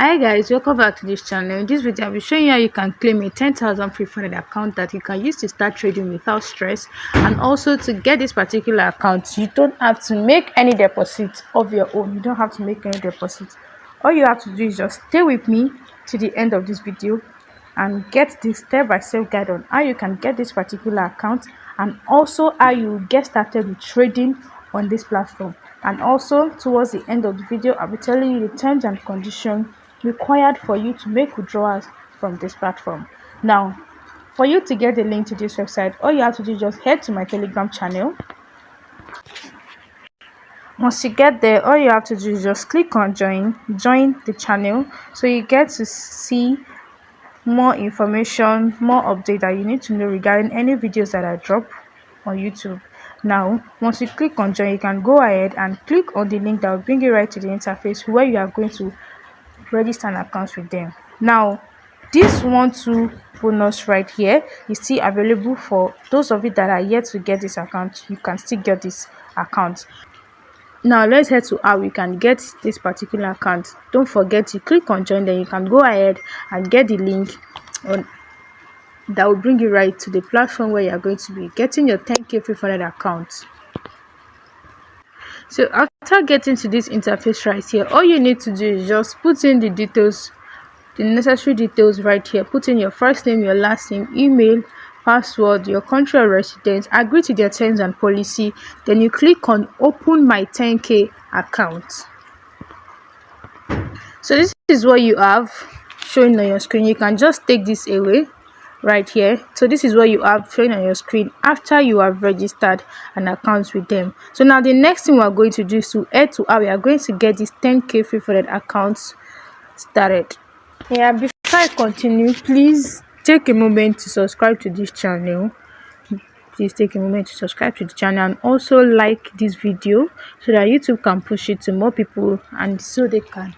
Hi guys, welcome back to this channel. In this video I'll be showing you how you can claim a 10,000 free-funded account that you can use to start trading without stress. And also, to get this particular account, you don't have to make any deposit of your own. You don't have to make any deposit. All you have to do is just stay with me to the end of this video and get this step-by-step guide on how you can get this particular account, and also how you get started with trading on this platform. And also, towards the end of the video, I'll be telling you the terms and conditions required for you to make withdrawals from this platform. Now, for you to get the link to this website, all you have to do is just head to my Telegram channel. Once you get there, all you have to do is just click on join the channel, so you get to see more information, more update that you need to know regarding any videos that I drop on YouTube. Now, once you click on join, you can go ahead and click on the link that will bring you right to the interface where you are going to register an account with them. Now, this 1-2 bonus right here is still available for those of you that are yet to get this account. You can still get this account. Now let's head to how we can get this particular account. Don't forget to click on join, then you can go ahead and get the link on that will bring you right to the platform where you are going to be getting your 10k free-funded account. So after getting to this interface right here, all you need to do is just put in the details, the necessary details right here. Put in your first name, your last name, email, password, your country of residence, agree to their terms and policy. Then you click on open my 10k account. So this is what you have showing on your screen. You can just take this away right here. So this is what you have showing on your screen after you have registered an account with them. So now the next thing we're going to do is to head to how we are going to get this 10k free-funded accounts started. Yeah, before I continue, please take a moment to subscribe to this channel. Please take a moment to subscribe to the channel and also like this video so that YouTube can push it to more people and so they can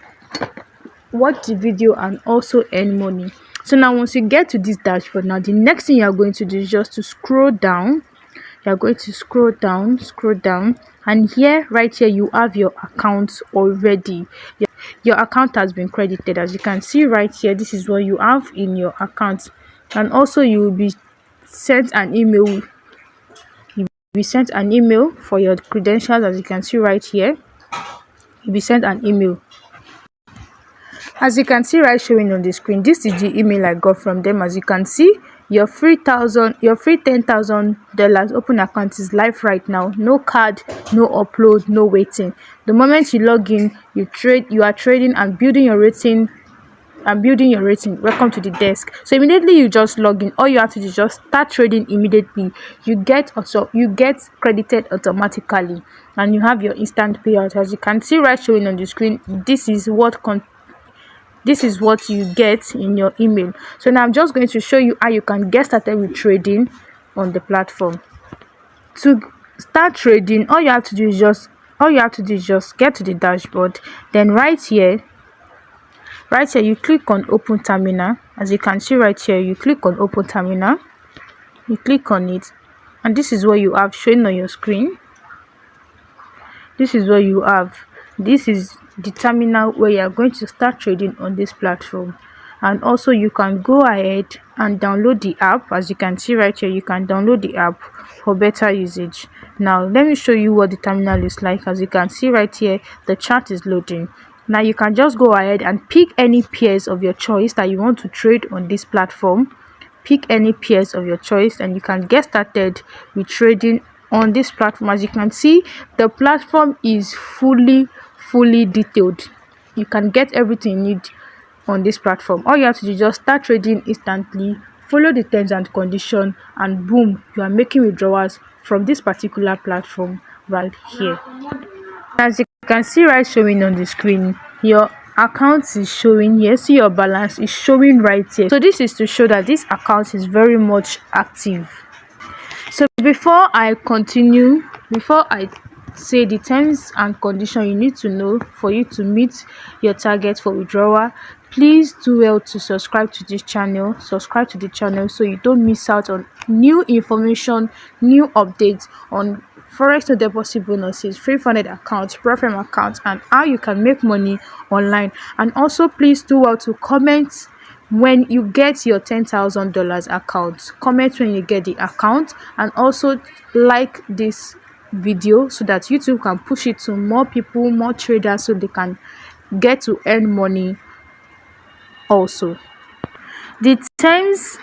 watch the video and also earn money. So now once you get to this dashboard, now the next thing you are going to do is just to scroll down. You are going to scroll down, and here right here you have your account already. Your account has been credited. As you can see right here, this is what you have in your account. And also you will be sent an email. You'll be sent an email for your credentials. As you can see right here, you'll be sent an email. As you can see right showing on the screen, this is the email I got from them. As you can see, your free $10,000 open account is live right now. No card, no upload, no waiting. The moment you log in, you are trading and building your rating. Welcome to the desk. So immediately you just log in, all you have to do is just start trading immediately. You get credited automatically, and you have your instant payout. As you can see right showing on the screen, this is what you get in your email. So now I'm just going to show you how you can get started with trading on the platform. To start trading, all you have to do is just get to the dashboard. Then right here you click on open terminal. As you can see right here, you click on open terminal. You click on it, and this is what you have showing on your screen. This is what you have. This is the terminal where you are going to start trading on this platform. And also you can go ahead and download the app. As you can see right here, you can download the app for better usage. Now let me show you what the terminal is like. As you can see right here, the chart is loading. Now you can just go ahead and pick any pairs of your choice that you want to trade on this platform. Pick any pairs of your choice and you can get started with trading on this platform. As you can see, the platform is fully detailed. You can get everything you need on this platform. All you have to do is just start trading instantly, follow the terms and conditions, and boom, you are making withdrawals from this particular platform right here. As you can see right showing on the screen, your account is showing here. See, your balance is showing right here. So this is to show that this account is very much active. So before I continue, before I say the terms and conditions you need to know for you to meet your target for withdrawal, please do well to subscribe to this channel. Subscribe to the channel so you don't miss out on new information, new updates on forex no deposit bonuses, free funded accounts, profile accounts, and how you can make money online. And also please do well to comment when you get your $10,000 account. Comment when you get the account, and also like this video so that YouTube can push it to more people, more traders, so they can get to earn money also. The terms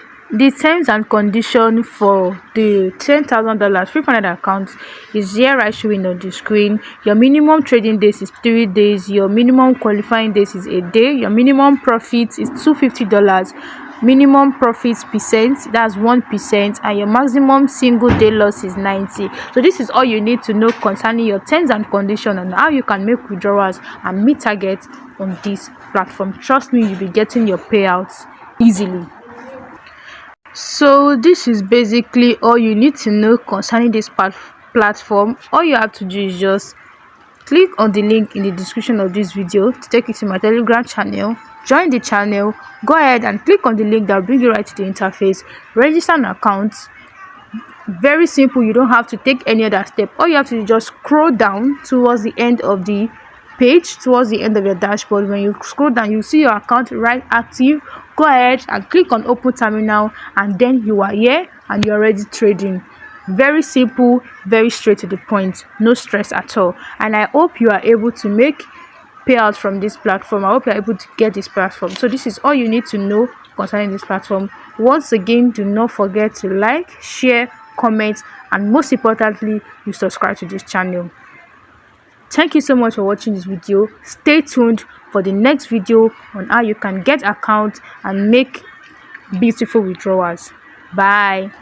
and condition for the $10,000 free funded account is here right showing on the screen. Your minimum trading days is 3 days, your minimum qualifying days is a day, your minimum profit is $250, minimum profit percent, that's 1%, and your maximum single day loss is 90. So this is all you need to know concerning your terms and condition and how you can make withdrawals and meet targets on this platform. Trust me, you'll be getting your payouts easily. So this is basically all you need to know concerning this platform. All you have to do is just click on the link in the description of this video to take you to my Telegram channel. Join the channel. Go ahead and click on the link that will bring you right to the interface. Register an account. Very simple. You don't have to take any other step. All you have to do is just scroll down towards the end of the page, towards the end of your dashboard. When you scroll down, you see your account right active. Go ahead and click on open terminal, and then you are here and you're already trading. Very simple, very straight to the point, no stress at all. And I hope you are able to make payouts from this platform. I hope you're able to get this platform. So this is all you need to know concerning this platform. Once again, do not forget to like, share, comment, and most importantly, you subscribe to this channel. Thank you so much for watching this video. Stay tuned for the next video on how you can get accounts and make beautiful withdrawals. Bye.